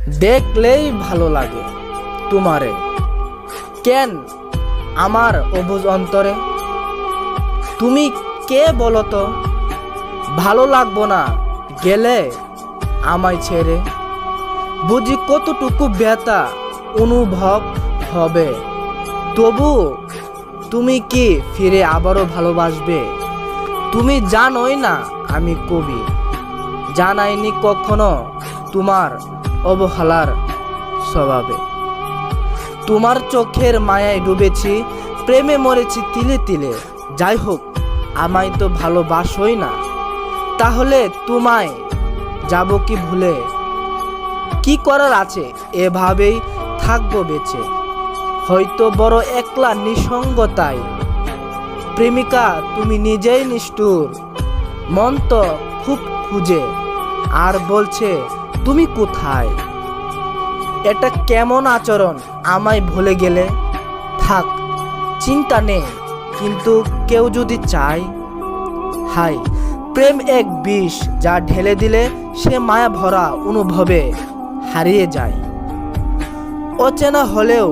দেখলেই ভালো লাগে তোমারে, কেন আমার অবুঝ অন্তরে। তুমি কে বলো তো, ভালো লাগবো না গেলে আমায় ছেড়ে। বুঝি কতটুকু ব্যথা অনুভব হবে, তবু তুমি কি ফিরে আবারও ভালোবাসবে। তুমি জানোই না আমি কবি, জানাইনি কখনো তোমার অবহেলার স্বভাবে। তোমার চোখের মায়ায় ডুবেছি, প্রেমে মরেছি তিলে তিলে। যাই হোক, আমায় তো ভালোবাসোই না, তাহলে তোমায় যাব কি ভুলে। কি করার আছে, এভাবেই থাকবো বেঁচে। হয়তো বড় একলা নিঃসঙ্গতায়, প্রেমিকা তুমি নিজেই নিষ্ঠুর। মন তো খুব খুঁজে আর বলছে তুমি কোথায়। এটা কেমন আচরণ, আমায় ভুলে গেলে। থাক, চিন্তা নেই, কিন্তু কেউ যদি চায়। হাই, প্রেম এক বিষ, যা ঢেলে দিলে সে মায়া ভরা অনুভবে হারিয়ে যায়। অচেনা হলেও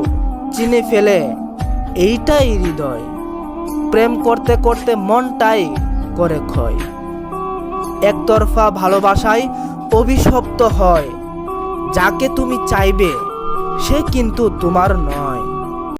চিনে ফেলে, এইটাই হৃদয়। প্রেম করতে করতে মনটাই করে ক্ষয়। একতরফা ভালোবাসায় অভিশপ্ত হয়। যাকে তুমি চাইবে সে কিন্তু তোমার নয়।